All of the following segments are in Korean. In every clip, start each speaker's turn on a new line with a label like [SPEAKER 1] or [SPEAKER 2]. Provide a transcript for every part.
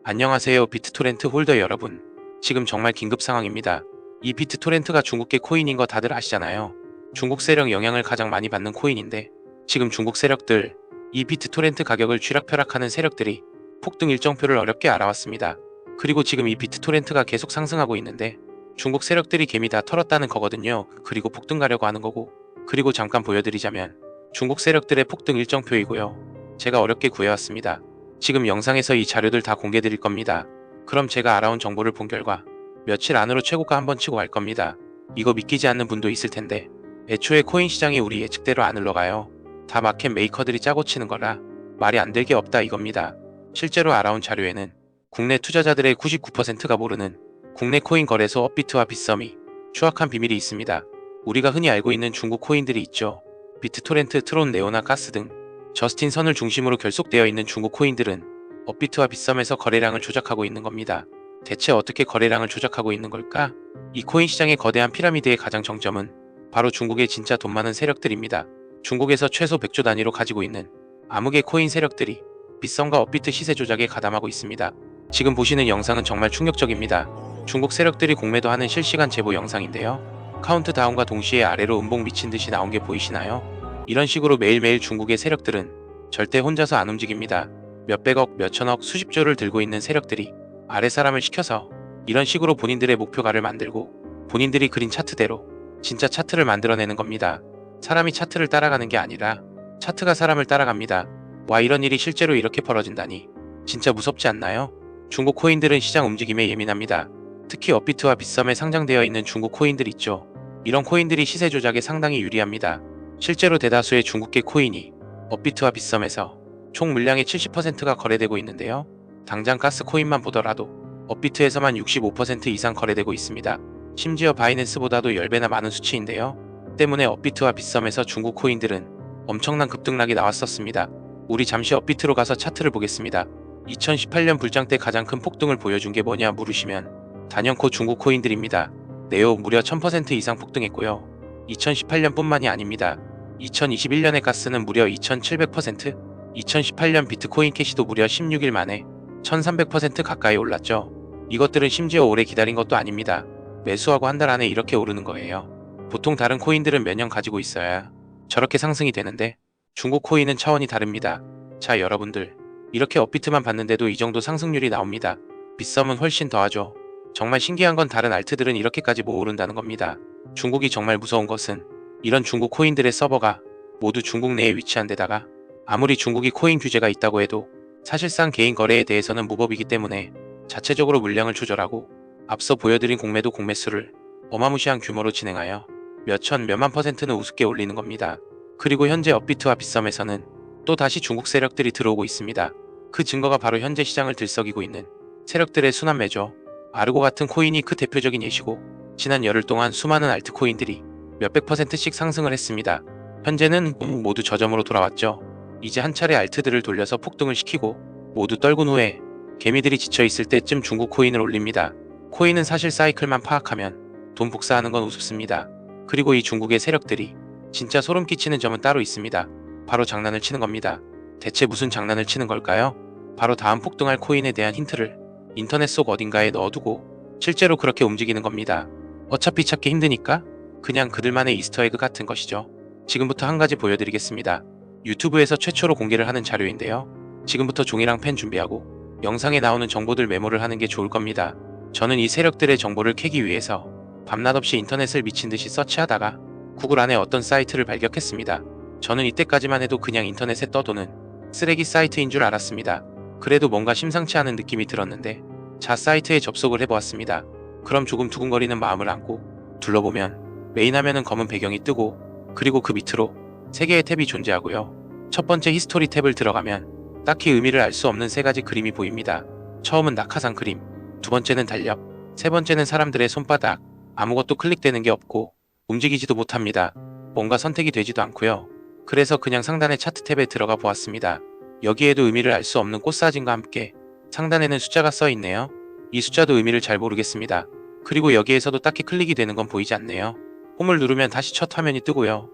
[SPEAKER 1] 안녕하세요 비트토렌트 홀더 여러분. 지금 정말 긴급 상황입니다. 이 비트토렌트가 중국계 코인인 거 다들 아시잖아요. 중국 세력 영향을 가장 많이 받는 코인인데 지금 중국 세력들, 이 비트토렌트 가격을 쥐락펴락하는 세력들이 폭등 일정표를 어렵게 알아왔습니다. 그리고 지금 이 비트토렌트가 계속 상승하고 있는데 중국 세력들이 개미 다 털었다는 거거든요. 그리고 폭등 가려고 하는 거고, 그리고 잠깐 보여드리자면 중국 세력들의 폭등 일정표이고요. 제가 어렵게 구해왔습니다. 지금 영상에서 이 자료들 다 공개 드릴 겁니다. 그럼 제가 알아온 정보를 본 결과 며칠 안으로 최고가 한번 치고 갈 겁니다. 이거 믿기지 않는 분도 있을 텐데 애초에 코인 시장이 우리 예측대로 안 흘러가요. 다 마켓 메이커들이 짜고 치는 거라 말이 안 될 게 없다 이겁니다. 실제로 알아온 자료에는 국내 투자자들의 99%가 모르는 국내 코인 거래소 업비트와 빗썸이 추악한 비밀이 있습니다. 우리가 흔히 알고 있는 중국 코인들이 있죠. 비트토렌트, 트론, 네오나, 가스 등 저스틴 선을 중심으로 결속되어 있는 중국 코인들은 업비트와 빗썸에서 거래량을 조작하고 있는 겁니다. 대체 어떻게 거래량을 조작하고 있는 걸까? 이 코인 시장의 거대한 피라미드의 가장 정점은 바로 중국의 진짜 돈 많은 세력들입니다. 중국에서 최소 100조 단위로 가지고 있는 암흑의 코인 세력들이 빗썸과 업비트 시세 조작에 가담하고 있습니다. 지금 보시는 영상은 정말 충격적입니다. 중국 세력들이 공매도 하는 실시간 제보 영상인데요. 카운트다운과 동시에 아래로 음봉 미친 듯이 나온 게 보이시나요? 이런 식으로 매일매일 중국의 세력들은 절대 혼자서 안 움직입니다. 몇백억, 몇천억, 수십조를 들고 있는 세력들이 아래 사람을 시켜서 이런 식으로 본인들의 목표가를 만들고 본인들이 그린 차트대로 진짜 차트를 만들어내는 겁니다. 사람이 차트를 따라가는 게 아니라 차트가 사람을 따라갑니다. 와, 이런 일이 실제로 이렇게 벌어진다니 진짜 무섭지 않나요? 중국 코인들은 시장 움직임에 예민합니다. 특히 업비트와 빗썸에 상장되어 있는 중국 코인들 있죠. 이런 코인들이 시세 조작에 상당히 유리합니다. 실제로 대다수의 중국계 코인이 업비트와 빗썸에서 총 물량의 70%가 거래되고 있는데요. 당장 가스 코인만 보더라도 업비트에서만 65% 이상 거래되고 있습니다. 심지어 바이낸스보다도 10배나 많은 수치인데요. 때문에 업비트와 빗썸에서 중국 코인들은 엄청난 급등락이 나왔었습니다. 우리 잠시 업비트로 가서 차트를 보겠습니다. 2018년 불장 때 가장 큰 폭등을 보여준 게 뭐냐 물으시면 단연코 중국 코인들입니다. 네오 무려 1000% 이상 폭등했고요. 2018년뿐만이 아닙니다. 2021년의 가스는 무려 2700%, 2018년 비트코인 캐시도 무려 16일 만에 1300% 가까이 올랐죠. 이것들은 심지어 오래 기다린 것도 아닙니다. 매수하고 한 달 안에 이렇게 오르는 거예요. 보통 다른 코인들은 몇 년 가지고 있어야 저렇게 상승이 되는데 중국 코인은 차원이 다릅니다. 자, 여러분들, 이렇게 업비트만 봤는데도 이 정도 상승률이 나옵니다. 빗썸은 훨씬 더하죠. 정말 신기한 건 다른 알트들은 이렇게까지 못 오른다는 겁니다. 중국이 정말 무서운 것은 이런 중국 코인들의 서버가 모두 중국 내에 위치한 데다가 아무리 중국이 코인 규제가 있다고 해도 사실상 개인 거래에 대해서는 무법이기 때문에 자체적으로 물량을 조절하고 앞서 보여드린 공매도 공매수를 어마무시한 규모로 진행하여 몇천 몇만 %는 우습게 올리는 겁니다. 그리고 현재 업비트와 빗썸에서는 또 다시 중국 세력들이 들어오고 있습니다. 그 증거가 바로 현재 시장을 들썩이고 있는 세력들의 순환매죠. 아르고 같은 코인이 그 대표적인 예시고, 지난 열흘 동안 수많은 알트코인들이 몇백 %씩 상승을 했습니다. 현재는 모두 저점으로 돌아왔죠. 이제 한 차례 알트들을 돌려서 폭등을 시키고 모두 떨군 후에 개미들이 지쳐있을 때쯤 중국 코인을 올립니다. 코인은 사실 사이클만 파악하면 돈 복사하는 건 우습습니다. 그리고 이 중국의 세력들이 진짜 소름 끼치는 점은 따로 있습니다. 바로 장난을 치는 겁니다. 대체 무슨 장난을 치는 걸까요? 바로 다음 폭등할 코인에 대한 힌트를 인터넷 속 어딘가에 넣어두고 실제로 그렇게 움직이는 겁니다. 어차피 찾기 힘드니까 그냥 그들만의 이스터에그 같은 것이죠. 지금부터 한 가지 보여드리겠습니다. 유튜브에서 최초로 공개를 하는 자료인데요. 지금부터 종이랑 펜 준비하고 영상에 나오는 정보들 메모를 하는 게 좋을 겁니다. 저는 이 세력들의 정보를 캐기 위해서 밤낮 없이 인터넷을 미친 듯이 서치하다가 구글 안에 어떤 사이트를 발견했습니다. 저는 이때까지만 해도 그냥 인터넷에 떠도는 쓰레기 사이트인 줄 알았습니다. 그래도 뭔가 심상치 않은 느낌이 들었는데 자 사이트에 접속을 해보았습니다. 그럼 조금 두근거리는 마음을 안고 둘러보면 메인 화면은 검은 배경이 뜨고, 그리고 그 밑으로 3개의 탭이 존재하고요. 첫 번째 히스토리 탭을 들어가면 딱히 의미를 알 수 없는 3가지 그림이 보입니다. 처음은 낙하산 그림, 두 번째는 달력, 세 번째는 사람들의 손바닥. 아무것도 클릭되는 게 없고 움직이지도 못합니다. 뭔가 선택이 되지도 않고요. 그래서 그냥 상단의 차트 탭에 들어가 보았습니다. 여기에도 의미를 알 수 없는 꽃사진과 함께 상단에는 숫자가 써 있네요. 이 숫자도 의미를 잘 모르겠습니다. 그리고 여기에서도 딱히 클릭이 되는 건 보이지 않네요. 홈을 누르면 다시 첫 화면이 뜨고요.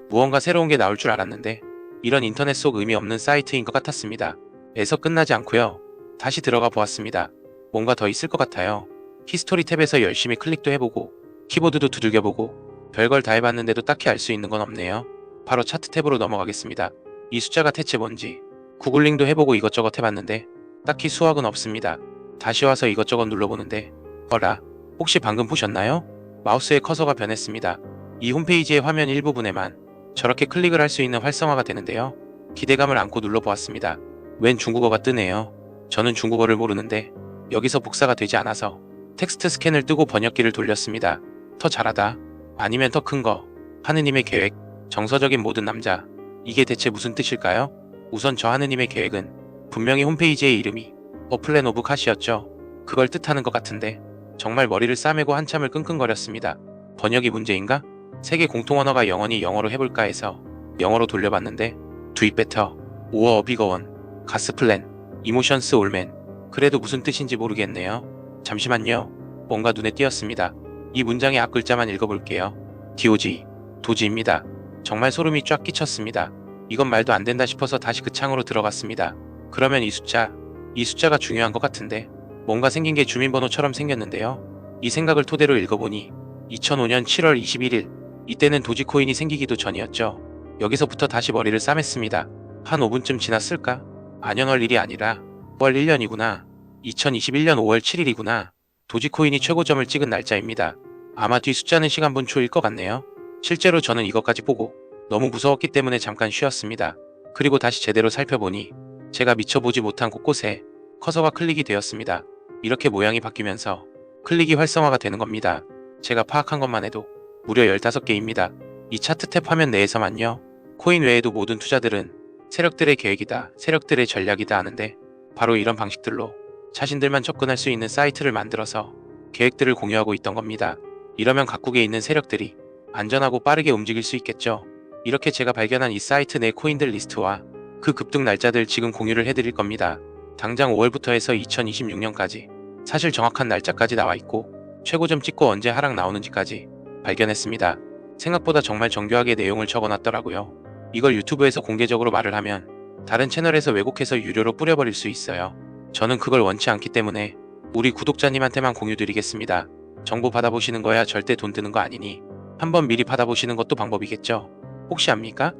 [SPEAKER 1] 무언가 새로운 게 나올 줄 알았는데 이런 인터넷 속 의미 없는 사이트인 것 같았습니다. 에서 끝나지 않고요. 다시 들어가 보았습니다. 뭔가 더 있을 것 같아요. 히스토리 탭에서 열심히 클릭도 해보고 키보드도 두들겨보고 별걸 다 해봤는데도 딱히 알 수 있는 건 없네요. 바로 차트 탭으로 넘어가겠습니다. 이 숫자가 대체 뭔지 구글링도 해보고 이것저것 해봤는데 딱히 수확은 없습니다. 다시 와서 이것저것 눌러보는데 어라, 혹시 방금 보셨나요? 마우스의 커서가 변했습니다. 이 홈페이지의 화면 일부분에만 저렇게 클릭을 할 수 있는 활성화가 되는데요. 기대감을 안고 눌러보았습니다. 웬 중국어가 뜨네요. 저는 중국어를 모르는데 여기서 복사가 되지 않아서 텍스트 스캔을 뜨고 번역기를 돌렸습니다. 더 잘하다, 아니면 더 큰 거, 하느님의 계획, 정서적인 모든 남자, 이게 대체 무슨 뜻일까요? 우선 저 하느님의 계획은 분명히 홈페이지의 이름이 A Plan of God이었죠. 그걸 뜻하는 것 같은데 정말 머리를 싸매고 한참을 끙끙거렸습니다. 번역이 문제인가? 세계 공통 언어가 영어니 영어로 해볼까 해서 영어로 돌려봤는데 Do it better, or a bigger one, God's plan, emotions all men. 그래도 무슨 뜻인지 모르겠네요. 잠시만요. 뭔가 눈에 띄었습니다. 이 문장의 앞 글자만 읽어볼게요. DOG, 도지입니다. 정말 소름이 쫙 끼쳤습니다. 이건 말도 안 된다 싶어서 다시 그 창으로 들어갔습니다. 그러면 이 숫자가 중요한 것 같은데 뭔가 생긴 게 주민번호처럼 생겼는데요. 이 생각을 토대로 읽어보니 2005년 7월 21일, 이때는 도지코인이 생기기도 전이었죠. 여기서부터 다시 머리를 싸맸습니다. 한 5분쯤 지났을까? 안연월 일이 아니라 5월 1년이구나. 2021년 5월 7일이구나. 도지코인이 최고점을 찍은 날짜입니다. 아마 뒤 숫자는 시간분초일 것 같네요. 실제로 저는 이것까지 보고 너무 무서웠기 때문에 잠깐 쉬었습니다. 그리고 다시 제대로 살펴보니 제가 미처 보지 못한 곳곳에 커서가 클릭이 되었습니다. 이렇게 모양이 바뀌면서 클릭이 활성화가 되는 겁니다. 제가 파악한 것만 해도 무려 15개입니다. 이 차트 탭 화면 내에서만요. 코인 외에도 모든 투자들은 세력들의 계획이다, 세력들의 전략이다 하는데 바로 이런 방식들로 자신들만 접근할 수 있는 사이트를 만들어서 계획들을 공유하고 있던 겁니다. 이러면 각국에 있는 세력들이 안전하고 빠르게 움직일 수 있겠죠. 이렇게 제가 발견한 이 사이트 내 코인들 리스트와 그 급등 날짜들 지금 공유를 해드릴 겁니다. 당장 5월부터 해서 2026년까지 사실 정확한 날짜까지 나와 있고 최고점 찍고 언제 하락 나오는지까지 발견했습니다. 생각보다 정말 정교하게 내용을 적어놨더라고요. 이걸 유튜브에서 공개적으로 말을 하면 다른 채널에서 왜곡해서 유료로 뿌려버릴 수 있어요. 저는 그걸 원치 않기 때문에 우리 구독자님한테만 공유드리겠습니다. 정보 받아보시는 거야 절대 돈 드는 거 아니니 한번 미리 받아보시는 것도 방법이겠죠. 혹시 압니까?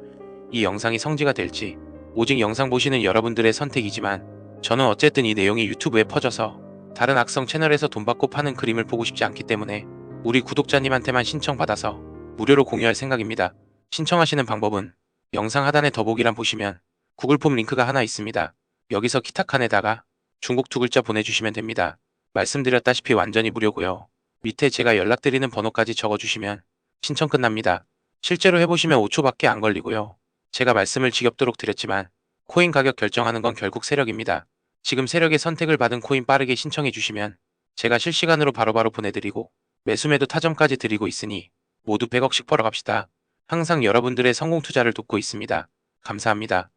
[SPEAKER 1] 이 영상이 성지가 될지 오직 영상 보시는 여러분들의 선택이지만 저는 어쨌든 이 내용이 유튜브에 퍼져서 다른 악성 채널에서 돈 받고 파는 그림을 보고 싶지 않기 때문에 우리 구독자님한테만 신청받아서 무료로 공유할 생각입니다. 신청하시는 방법은 영상 하단에 더보기란 보시면 구글 폼 링크가 하나 있습니다. 여기서 기타 칸에다가 중국 두 글자 보내주시면 됩니다. 말씀드렸다시피 완전히 무료고요. 밑에 제가 연락드리는 번호까지 적어주시면 신청 끝납니다. 실제로 해보시면 5초밖에 안 걸리고요. 제가 말씀을 지겹도록 드렸지만 코인 가격 결정하는 건 결국 세력입니다. 지금 세력의 선택을 받은 코인 빠르게 신청해 주시면 제가 실시간으로 바로바로 보내드리고 매수매도 타점까지 드리고 있으니 모두 100억씩 벌어갑시다. 항상 여러분들의 성공 투자를 돕고 있습니다. 감사합니다.